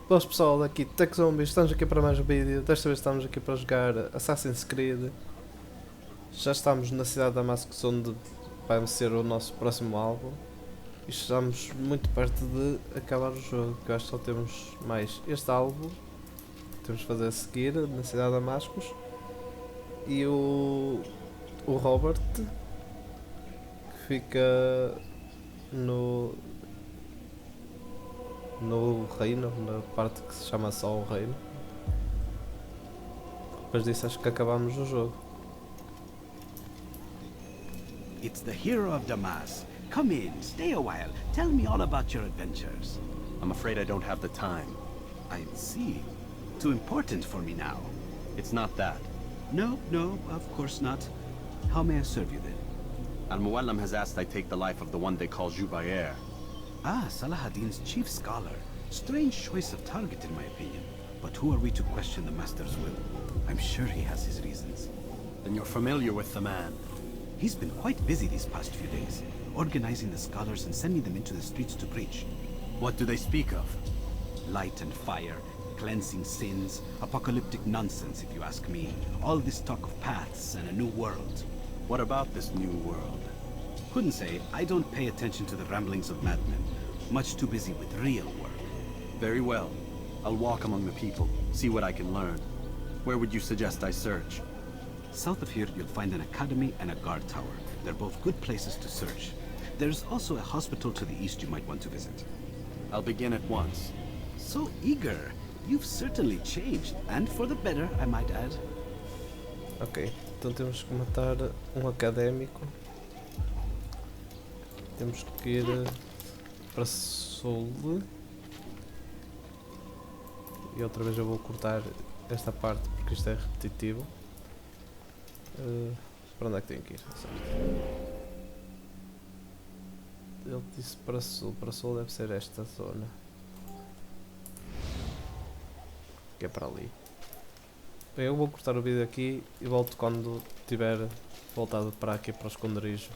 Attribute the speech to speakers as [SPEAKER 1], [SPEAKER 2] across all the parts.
[SPEAKER 1] Boas pessoal, aqui Techzombie, estamos aqui para mais um vídeo. Desta vez estamos aqui para jogar Assassin's Creed. Já estamos na cidade de Damascus, onde vai ser o nosso próximo álbum. E estamos muito perto de acabar o jogo, que eu acho que só temos mais este álbum. Temos de fazer a seguir na cidade de Damascus. E o Robert, que fica no reino, na parte que se chama só o reino. Depois disso acho que acabamos o jogo.
[SPEAKER 2] It's the hero of Damas. Come in, stay a while. Tell me all about your adventures.
[SPEAKER 3] I'm afraid I don't have the time.
[SPEAKER 2] I see. Too important for me now.
[SPEAKER 3] It's not that.
[SPEAKER 2] No, of course not. How may I serve you then?
[SPEAKER 3] Al-Muallam has asked I take the life of the one they call Jubair.
[SPEAKER 2] Ah, Salahadin's chief scholar. Strange choice of target in my opinion. But who are we to question the master's will? I'm sure he has his reasons.
[SPEAKER 3] Then you're familiar with the man.
[SPEAKER 2] He's been quite busy these past few days, organizing the scholars and sending them into the streets to preach.
[SPEAKER 3] What do they speak of?
[SPEAKER 2] Light and fire, cleansing sins, apocalyptic nonsense if you ask me. All this talk of paths and a new world.
[SPEAKER 3] What about this new world?
[SPEAKER 2] Couldn't say. I don't pay attention to the ramblings of madmen. Much too busy with real work.
[SPEAKER 3] Very well. I'll walk among the people, see what I can learn. Where would you suggest I search?
[SPEAKER 2] South of here, you'll find an academy and a guard tower. They're both good places to search. There's also a hospital to the east you might want to visit.
[SPEAKER 3] I'll begin at once.
[SPEAKER 2] So eager. You've certainly changed, and for the better, I might add.
[SPEAKER 1] Ok, então temos que matar um académico. Temos que ir para sul. E outra vez eu vou cortar esta parte porque isto é repetitivo. Para onde é que tenho que ir? Ele disse para sul deve ser esta zona. Que é para ali. Bem, eu vou cortar o vídeo aqui e volto quando tiver voltado para aqui para o esconderijo.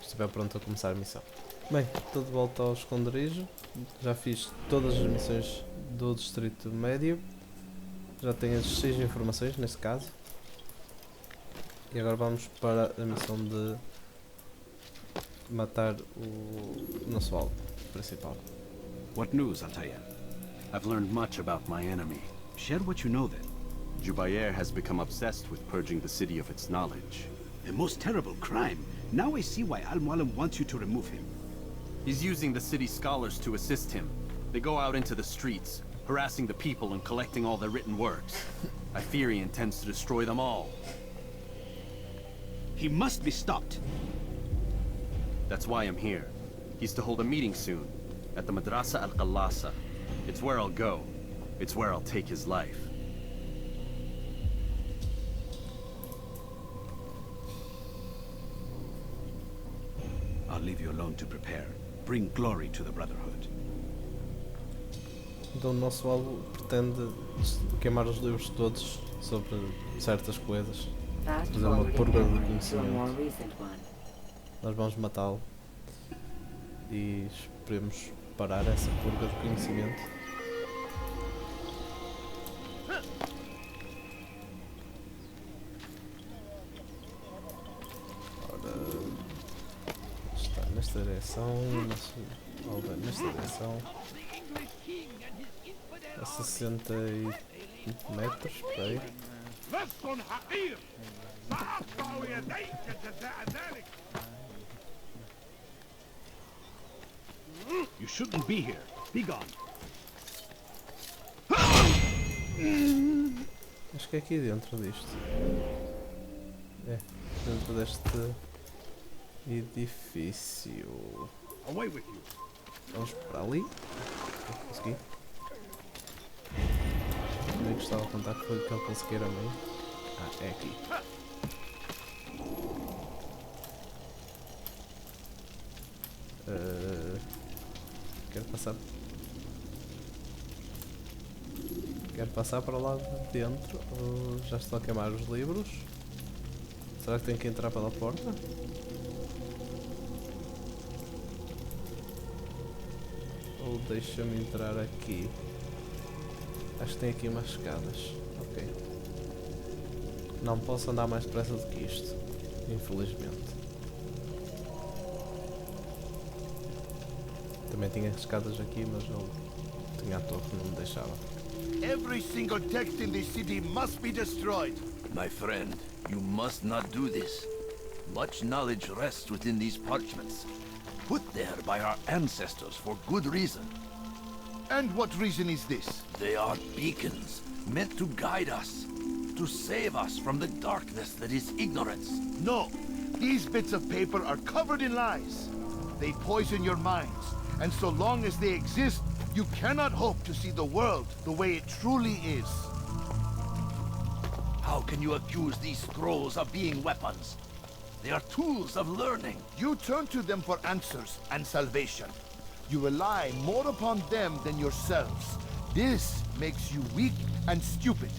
[SPEAKER 1] Estiver pronto a começar a missão. Bem, estou de volta ao esconderijo. Já fiz todas as missões do distrito médio. Já tenho as 6 informações neste caso. E agora vamos para a missão de matar o nosso alvo principal.
[SPEAKER 2] What news, Altaya?
[SPEAKER 3] I've learned much about my enemy.
[SPEAKER 2] Share what you know then.
[SPEAKER 3] Jubair has become obsessed with purging the city of its knowledge.
[SPEAKER 2] A most terrible crime. Now I see why Al-Mualim wants you to remove him.
[SPEAKER 3] He's using the city scholars to assist him. They go out into the streets, harassing the people and collecting all their written works. I fear he intends to destroy them all.
[SPEAKER 2] He must be stopped.
[SPEAKER 3] That's why I'm here. He's to hold a meeting soon, at the Madrasa al-Qallasa. It's where I'll go. It's where I'll take his life.
[SPEAKER 2] I'll leave you alone to prepare. Bring glory to the Brotherhood.
[SPEAKER 1] Então o nosso alvo pretende queimar os livros todos sobre certas coisas. Fazer uma purga de conhecimento. Nós vamos matá-lo e esperemos parar essa purga de conhecimento. Ora, está nesta direção, nesta direção, a 60 metros, por aí.
[SPEAKER 2] You shouldn't be here. Be gone.
[SPEAKER 1] Acho que é aqui dentro disto. É, dentro deste edifício.
[SPEAKER 2] Away with you.
[SPEAKER 1] Vamos para ali. Consegui. Nem gostava de contar que foi o que ele conseguiu a mim. Ah, é aqui. Quero passar. Quero passar para lá de dentro. Já estou a queimar os livros. Será que tenho que entrar pela porta? Ou deixa-me entrar aqui? Acho que tem aqui umas escadas. Ok. Não posso andar mais depressa do que isto. Infelizmente. Também tinha escadas aqui, mas eu tinha a torre que não me deixava.
[SPEAKER 4] Every single text in this city must be destroyed.
[SPEAKER 5] My friend, you must not do this. Much knowledge rests within these parchments, put there by our ancestors for good reason.
[SPEAKER 4] And what reason is this?
[SPEAKER 5] They are beacons, meant to guide us, to save us from the darkness that is ignorance.
[SPEAKER 4] No, these bits of paper are covered in lies. They poison your minds, and so long as they exist, you cannot hope to see the world the way it truly is.
[SPEAKER 5] How can you accuse these scrolls of being weapons? They are tools of learning.
[SPEAKER 4] You turn to them for answers and salvation. You rely more upon them than yourselves. This makes you weak and stupid.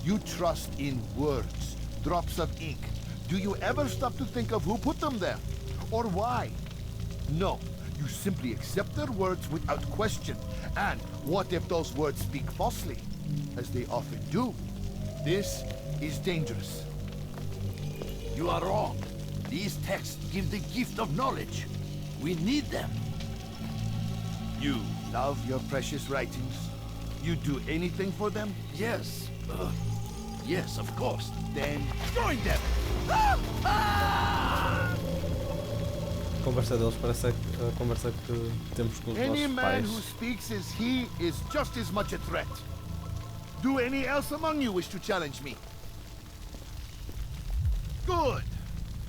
[SPEAKER 4] You trust in words, drops of ink. Do you ever stop to think of who put them there? Or why? No, you simply accept their words without question. And what if those words speak falsely? As they often do. This is dangerous.
[SPEAKER 5] You are wrong. These texts give the gift of knowledge. We need them.
[SPEAKER 4] You love your precious writings? You do anything for them?
[SPEAKER 5] Yes. Yes, of course.
[SPEAKER 4] Then join them!
[SPEAKER 1] A conversa deles parece a conversa que temos com os
[SPEAKER 4] Any
[SPEAKER 1] nossos
[SPEAKER 4] man
[SPEAKER 1] pais.
[SPEAKER 4] who speaks as he is just as much a threat. Do any else among you wish to challenge me? Good.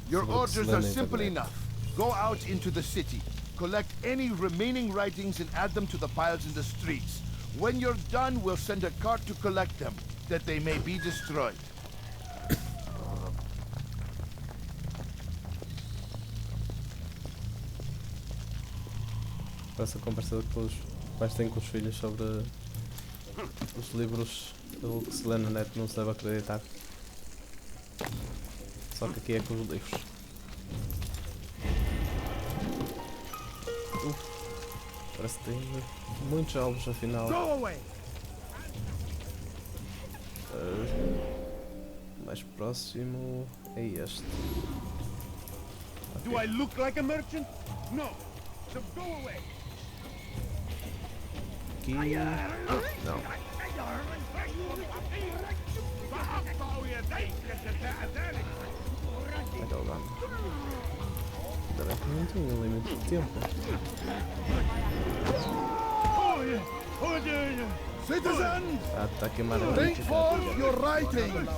[SPEAKER 4] Your
[SPEAKER 1] Looks
[SPEAKER 4] orders are
[SPEAKER 1] splendid,
[SPEAKER 4] simple
[SPEAKER 1] right?
[SPEAKER 4] enough. Go out into the city, collect any remaining writings and add them to the piles in the streets. When you're done, we'll send a cart to collect them, that they may be destroyed.
[SPEAKER 1] Parece a conversa que os pais têm com os filhos sobre os livros, o que se lê na net não se deve acreditar. Só que aqui é com os livros. Parece que tem muitos alvos afinal.
[SPEAKER 4] Go away!
[SPEAKER 1] Mais próximo é este.
[SPEAKER 4] Do I look like a merchant? No. So go away.
[SPEAKER 1] Aqui. Não. Olha o dano. Ainda bem que não tinha um limite de tempo.
[SPEAKER 4] Citizens,
[SPEAKER 1] Ah, está a queimar a
[SPEAKER 4] bring
[SPEAKER 1] gente.
[SPEAKER 4] forth your writings.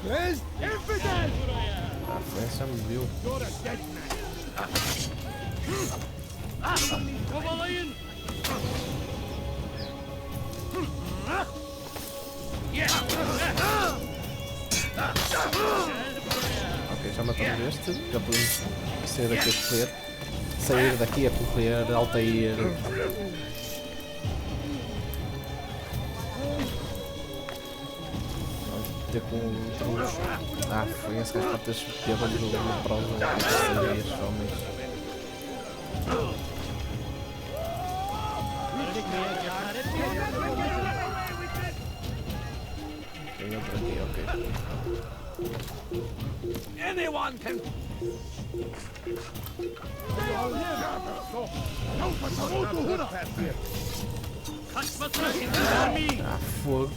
[SPEAKER 4] There's evidence.
[SPEAKER 1] Ah, foi, já me viu.
[SPEAKER 4] You're a dead man.
[SPEAKER 1] Ok, já matamos este. Já podemos sair daqui a correr. Sair daqui a correr, altair. Ter com os... Ah, foi esse gajo para ter pegado do prosa e os homens. Tem outro aqui, ok.
[SPEAKER 5] Anyone can.
[SPEAKER 1] Ah, fogo.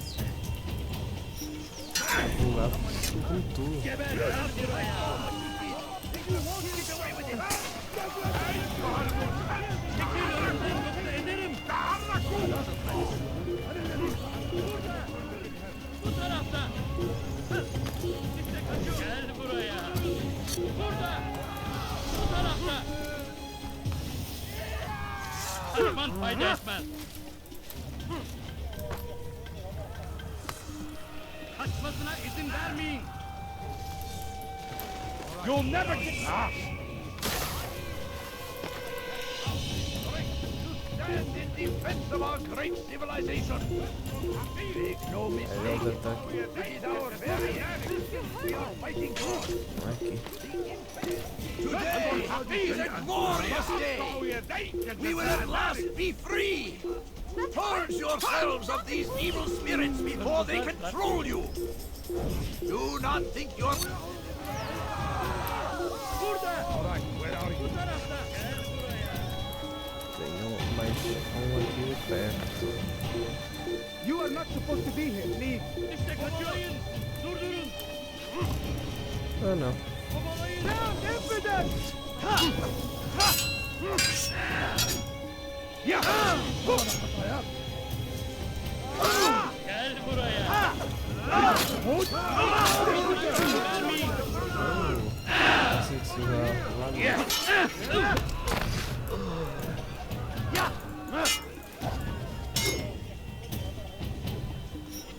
[SPEAKER 1] Pulado com tudo.
[SPEAKER 6] Kaçmasına izin vermeyin. You'll never get...
[SPEAKER 5] Stand in defense of our great civilization. Make no
[SPEAKER 1] Olha o
[SPEAKER 5] mistake.
[SPEAKER 1] ataque.
[SPEAKER 5] It is our very ancestors we are fighting for.
[SPEAKER 1] Aqui.
[SPEAKER 5] Today is a glorious day. We will at last be free. Purge yourselves of these evil spirits before they control you! Do not think you're...
[SPEAKER 6] Alright, where are you?
[SPEAKER 1] Tenho mais um aqui perto.
[SPEAKER 6] You are not supposed to be here. Leave. İşte kaçıyor. Durdurun.
[SPEAKER 1] Oh no.
[SPEAKER 6] Down, embedded. Ya. Gel buraya.
[SPEAKER 1] Assim que se vai lá.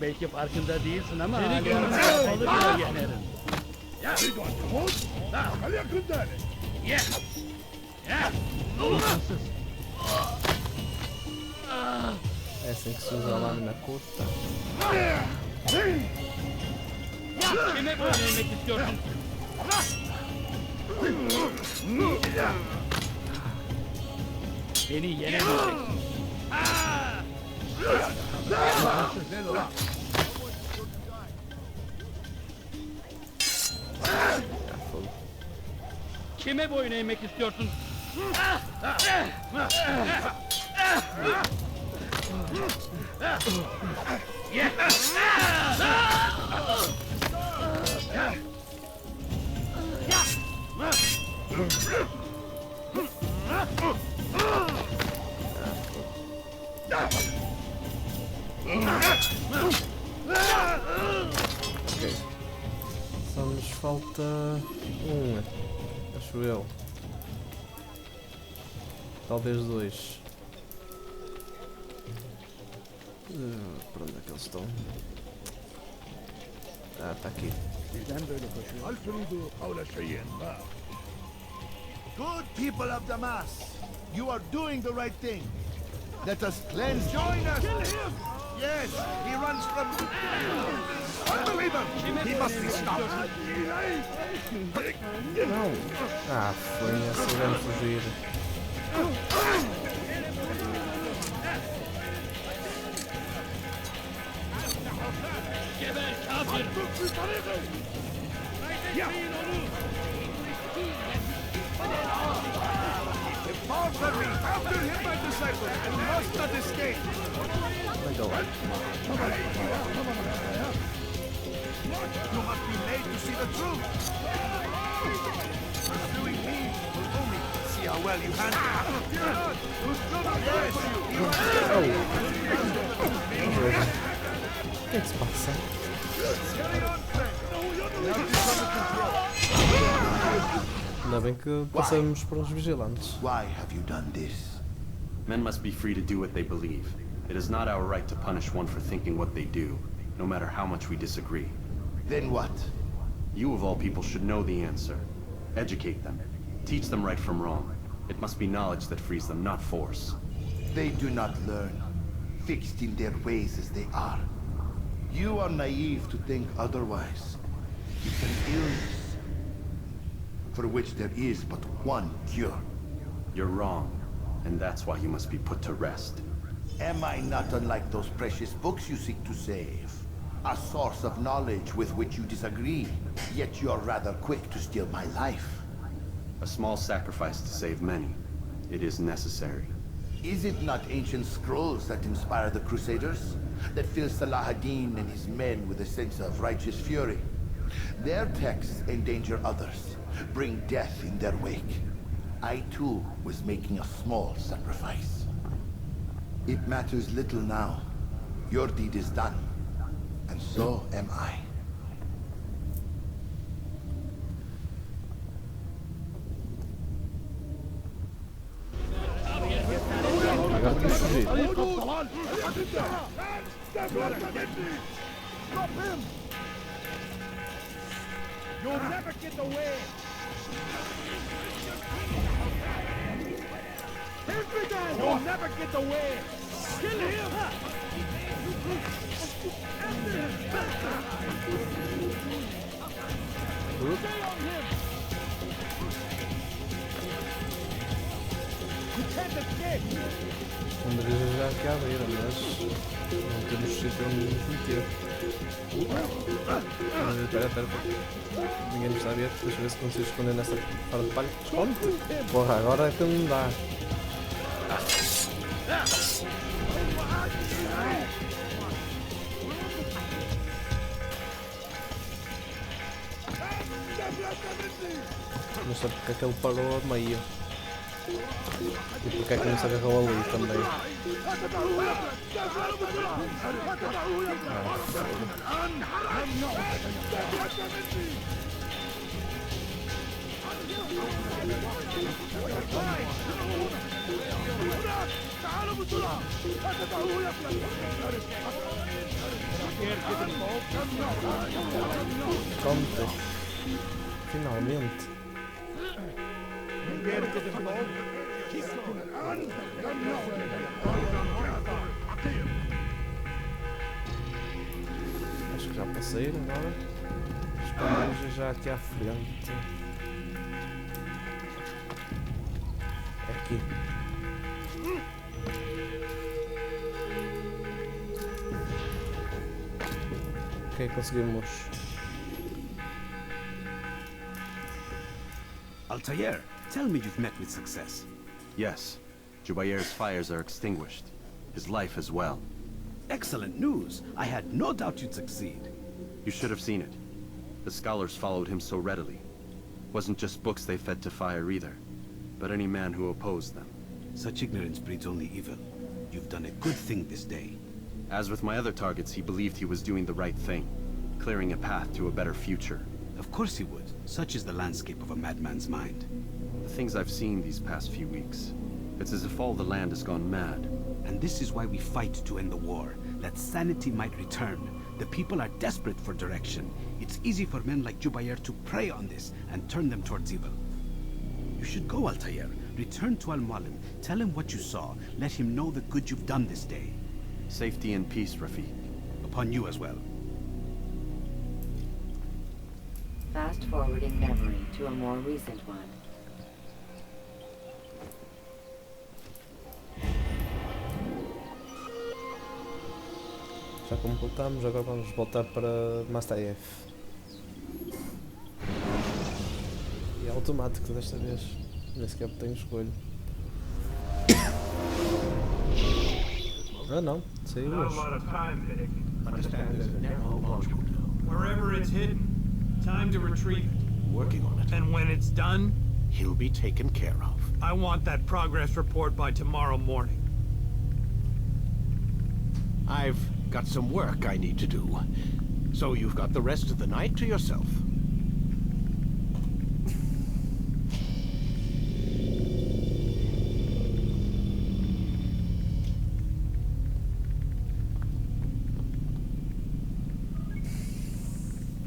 [SPEAKER 6] Belki farkında değilsin ama hala kapalı bile yenerim.
[SPEAKER 1] É assim que se usa a lâmina curta.
[SPEAKER 6] Kime böyle yemek istiyorsun? Beni yenemeyeceksin. Kime boyun eğmek istiyorsun?
[SPEAKER 1] Ok. Só nos falta acho eu. Talvez dois. Para onde é que eles estão? Ah, está aqui.
[SPEAKER 4] Good people of Damas, you are doing the right thing. Let us cleanse. Join us. Kill him. Yes, he runs from. Unbelievable. He must be stopped.
[SPEAKER 1] Não! Ah, foi essa grande fugir.
[SPEAKER 6] Geber kafir!
[SPEAKER 4] Fall from me. After him, my disciple. You must not escape.
[SPEAKER 1] Let go.
[SPEAKER 4] You must be made to see the truth. Pursuing me will only see how well you handle it. Yes, you
[SPEAKER 1] O que é que se passa? Ainda bem que passamos por uns vigilantes.
[SPEAKER 4] Why have you done this?
[SPEAKER 3] Men must be free to do what they believe. It is not our right to punish one for thinking what they do, no matter how much we disagree.
[SPEAKER 4] Then what?
[SPEAKER 3] You of all people should know the answer. Educate them. Teach them right from wrong. It must be knowledge that frees them, not force.
[SPEAKER 4] They do not learn, fixed in their ways as they are. You are naive to think otherwise. It's an illness for which there is but one cure.
[SPEAKER 3] You're wrong, and that's why you must be put to rest.
[SPEAKER 4] Am I not unlike those precious books you seek to save? A source of knowledge with which you disagree, yet you are rather quick to steal my life.
[SPEAKER 3] A small sacrifice to save many. It is necessary.
[SPEAKER 4] Is it not ancient scrolls that inspire the Crusaders? That fill Salah ad-Din and his men with a sense of righteous fury? Their texts endanger others, bring death in their wake. I too was making a small sacrifice. It matters little now. Your deed is done, and so am I.
[SPEAKER 1] Agora tem que fugir.
[SPEAKER 6] You'll never get away! You'll never get away! Kill him! Stay on him! You can't escape!
[SPEAKER 1] Vamos dirigir já aqui à beira, mas não temos sítio onde nos meter. Espera. Ninguém nos está a ver. Deixa eu ver se consigo esconder nessa fora de palha. Esconde-te! Porra, agora é que não dá. Não sei porque é que ele parou a meio. E porque é que não se agarrou ali também. Conte. Finalmente. Acho que já passei agora. Escondejos já aqui à frente. Aqui. Ok, conseguimos.
[SPEAKER 2] Altair, tell me you've met with success.
[SPEAKER 3] Yes. Jubair's fires are extinguished. His life as well.
[SPEAKER 2] Excellent news. I had no doubt you'd succeed.
[SPEAKER 3] You should have seen it. The scholars followed him so readily. Wasn't just books they fed to fire either, but any man who opposed them.
[SPEAKER 2] Such ignorance breeds only evil. You've done a good thing this day.
[SPEAKER 3] As with my other targets, he believed he was doing the right thing, clearing a path to a better future.
[SPEAKER 2] Of course he would. Such is the landscape of a madman's mind.
[SPEAKER 3] The things I've seen these past few weeks, it's as if all the land has gone mad.
[SPEAKER 2] And this is why we fight to end the war, that sanity might return. The people are desperate for direction. It's easy for men like Jubair to prey on this and turn them towards evil. You should go, Altair. Return to Al-Mualim. Tell him what you saw. Let him know the good you've done this day.
[SPEAKER 3] Safety and peace, Rafiq.
[SPEAKER 2] Upon you as well.
[SPEAKER 7] Fast forwarding memory to a more recent one.
[SPEAKER 1] Já completamos, agora vamos voltar para Mastaef. E é automático desta vez, nem sequer tenho escolha. Ah não, saiu
[SPEAKER 6] Not a
[SPEAKER 1] hoje.
[SPEAKER 6] lot of time, Vidic. Wherever it's hidden, time to retrieve it.
[SPEAKER 8] Working on it.
[SPEAKER 6] And when it's done,
[SPEAKER 8] He'll be taken care of.
[SPEAKER 6] I want that progress report by tomorrow morning.
[SPEAKER 8] I've got some work I need to do. So you've got the rest of the night to yourself.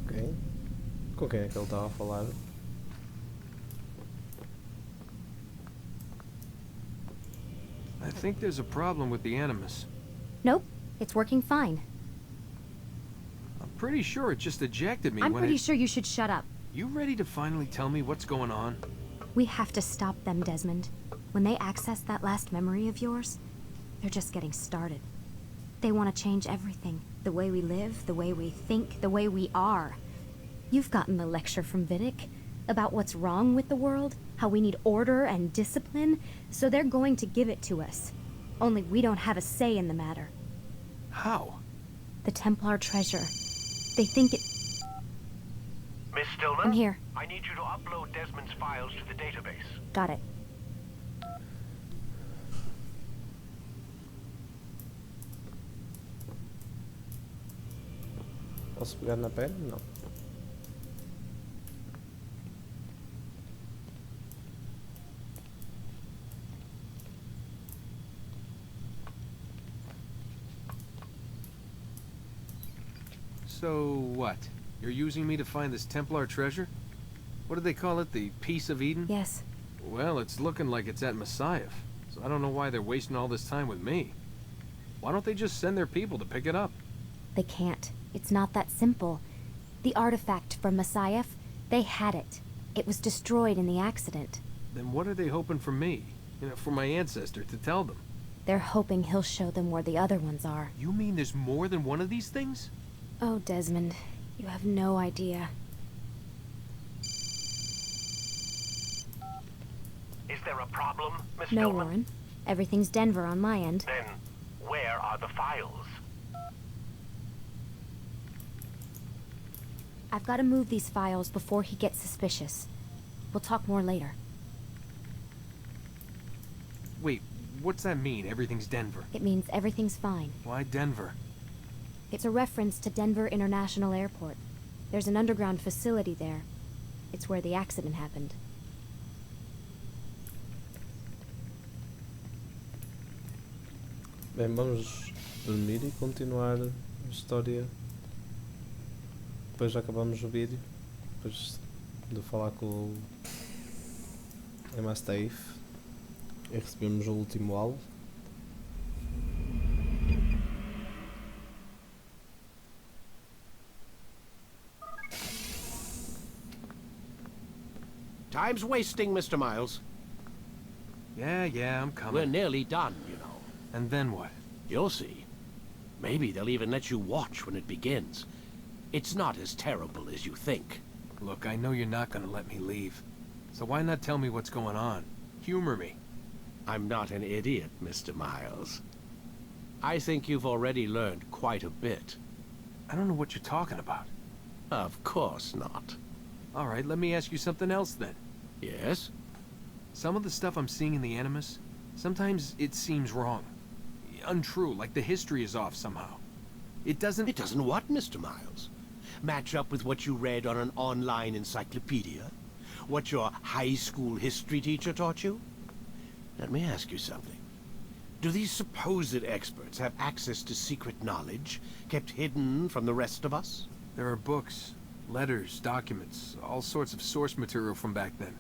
[SPEAKER 1] Ok. Com quem é que ele estava a falar?
[SPEAKER 9] I think there's a problem with the Animus.
[SPEAKER 10] Nope, it's working fine.
[SPEAKER 9] I'm pretty sure it just ejected me
[SPEAKER 10] I'm
[SPEAKER 9] when
[SPEAKER 10] pretty sure you should shut up.
[SPEAKER 9] You ready to finally tell me what's going on?
[SPEAKER 10] We have to stop them, Desmond. When they access that last memory of yours, they're just getting started. They want to change everything. The way we live, the way we think, the way we are. You've gotten the lecture from Vidic about what's wrong with the world, how we need order and discipline, so they're going to give it to us. Only we don't have a say in the matter.
[SPEAKER 9] How?
[SPEAKER 10] The Templar treasure. They think it...
[SPEAKER 11] Miss Stillman?
[SPEAKER 10] I'm here.
[SPEAKER 11] I need you to upload Desmond's files to the database.
[SPEAKER 10] Got it.
[SPEAKER 1] Posso pegar na pele? Não.
[SPEAKER 9] So what? You're using me to find this Templar treasure? What do they call it? The Peace of Eden?
[SPEAKER 10] Yes.
[SPEAKER 9] Well, it's looking like it's at Messiah, so I don't know why they're wasting all this time with me. Why don't they just send their people to pick it up?
[SPEAKER 10] They can't. It's not that simple. The artifact from Messiah, they had it. It was destroyed in the accident.
[SPEAKER 9] Then what are they hoping for me? You know, for my ancestor to tell them?
[SPEAKER 10] They're hoping he'll show them where the other ones are.
[SPEAKER 9] You mean there's more than one of these things?
[SPEAKER 10] Oh, Desmond, you have no idea.
[SPEAKER 11] Is there a problem, Miss
[SPEAKER 10] No,
[SPEAKER 11] Stillman?
[SPEAKER 10] Warren. Everything's Denver on my end.
[SPEAKER 11] Then, where are the files?
[SPEAKER 10] I've got to move these files before he gets suspicious. We'll talk more later.
[SPEAKER 9] Wait, what's that mean, everything's Denver?
[SPEAKER 10] It means everything's fine.
[SPEAKER 9] Why Denver?
[SPEAKER 10] It's a reference to Denver International Airport. There's an underground facility there. It's where the accident happened.
[SPEAKER 1] Bem, vamos dormir e continuar a história. Depois já acabamos o vídeo. Depois de falar com o MSTF e recebemos o último alvo.
[SPEAKER 8] Time's wasting, Mr. Miles.
[SPEAKER 9] Yeah, I'm coming.
[SPEAKER 8] We're nearly done, you know.
[SPEAKER 9] And then what?
[SPEAKER 8] You'll see. Maybe they'll even let you watch when it begins. It's not as terrible as you think.
[SPEAKER 9] Look, I know you're not gonna let me leave. So why not tell me what's going on? Humor me.
[SPEAKER 8] I'm not an idiot, Mr. Miles. I think you've already learned quite a bit.
[SPEAKER 9] I don't know what you're talking about.
[SPEAKER 8] Of course not.
[SPEAKER 9] All right, let me ask you something else then.
[SPEAKER 8] Yes?
[SPEAKER 9] Some of the stuff I'm seeing in the Animus, sometimes it seems wrong. Untrue, like the history is off somehow. It doesn't...
[SPEAKER 8] It doesn't what, Mr. Miles? Match up with what you read on an online encyclopedia? What your high school history teacher taught you? Let me ask you something. Do these supposed experts have access to secret knowledge kept hidden from the rest of us?
[SPEAKER 9] There are books, letters, documents, all sorts of source material from back then.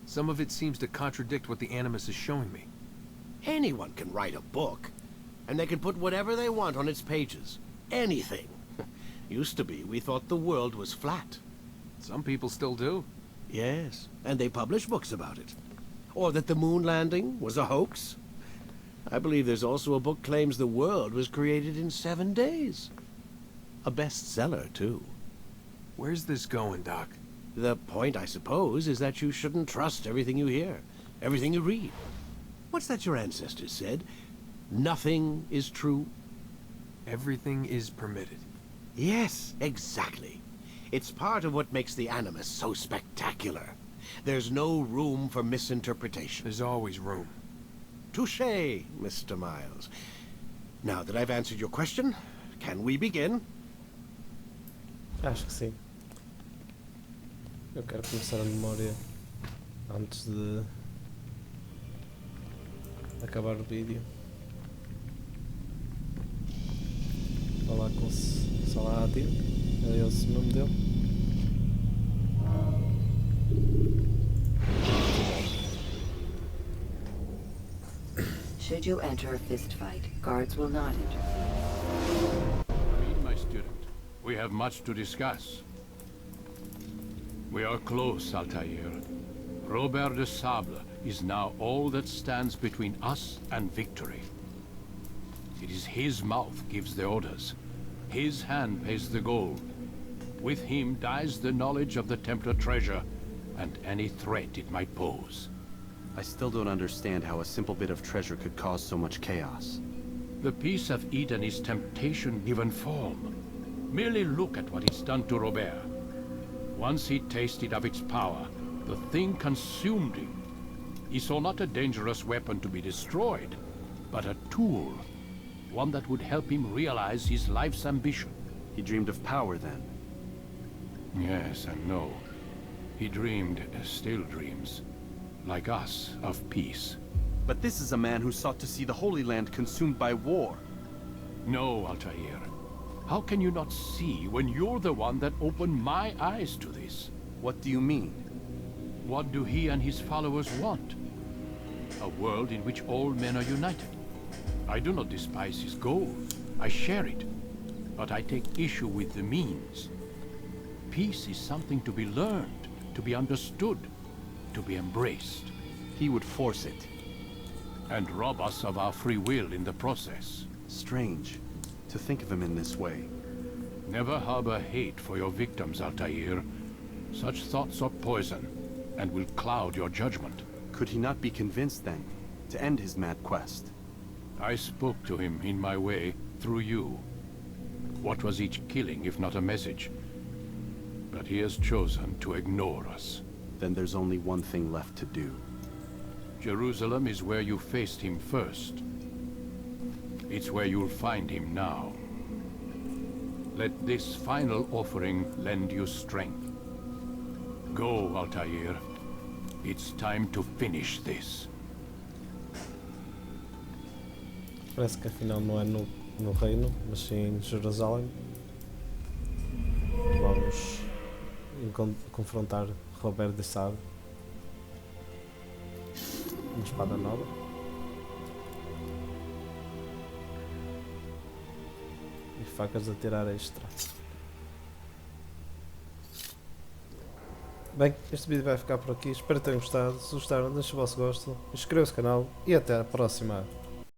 [SPEAKER 9] Some of it seems to contradict what the Animus is showing me.
[SPEAKER 8] Anyone can write a book, and they can put whatever they want on its pages. Anything. Used to be, we thought the world was flat.
[SPEAKER 9] Some people still do.
[SPEAKER 8] Yes, and they publish books about it. Or that the moon landing was a hoax. I believe there's also a book claims the world was created in 7 days. A bestseller, too.
[SPEAKER 9] Where's this going, Doc?
[SPEAKER 8] The point, I suppose, is that you shouldn't trust everything you hear, everything you read. What's that your ancestors said? Nothing is true?
[SPEAKER 9] Everything is permitted.
[SPEAKER 8] Yes, exactly. It's part of what makes the Animus so spectacular. There's no room for misinterpretation.
[SPEAKER 9] There's always room.
[SPEAKER 8] Touché, Mr. Miles. Now that I've answered your question, can we begin?
[SPEAKER 1] Acho que sim. Eu quero começar a memória antes de acabar o vídeo. Falar com o Salahadin, é esse o nome dele.
[SPEAKER 7] Should you enter a fist fight, guards will not interfere.
[SPEAKER 12] Read, my student. We have much to discuss. We are close, Altair. Robert de Sable is now all that stands between us and victory. It is his mouth gives the orders. His hand pays the gold. With him dies the knowledge of the Templar treasure and any threat it might pose.
[SPEAKER 3] I still don't understand how a simple bit of treasure could cause so much chaos.
[SPEAKER 12] The peace of Eden is temptation given form. Merely look at what it's done to Robert. Once he tasted of its power, the thing consumed him. He saw not a dangerous weapon to be destroyed, but a tool. One that would help him realize his life's ambition.
[SPEAKER 3] He dreamed of power then?
[SPEAKER 12] Yes and no. He dreamed, still dreams, like us, of peace.
[SPEAKER 3] But this is a man who sought to see the Holy Land consumed by war.
[SPEAKER 12] No, Altair. How can you not see when you're the one that opened my eyes to this?
[SPEAKER 3] What do you mean?
[SPEAKER 12] What do he and his followers want? A world in which all men are united. I do not despise his goal. I share it. But I take issue with the means. Peace is something to be learned, to be understood, to be embraced.
[SPEAKER 3] He would force it.
[SPEAKER 12] and rob us of our free will in the process.
[SPEAKER 3] Strange to think of him in this way.
[SPEAKER 12] Never harbor hate for your victims, Altair. Such thoughts are poison, and will cloud your judgment.
[SPEAKER 3] Could he not be convinced then to end his mad quest?
[SPEAKER 12] I spoke to him in my way, through you. What was each killing if not a message? But he has chosen to ignore us.
[SPEAKER 3] Then there's only one thing left to do.
[SPEAKER 12] Jerusalem is where you faced him first. It's where you'll find him now. Let this final offering lend you strength. Go, Altair. It's time to finish this.
[SPEAKER 1] Parece que afinal não é no reino, mas sim em Jerusalém. Vamos confrontar Robert de Sade. Uma espada nova. E facas a tirar extra. Bem, este vídeo vai ficar por aqui. Espero que tenham gostado. Se gostaram, deixem o vosso gosto, inscrevam-se no canal e até a próxima.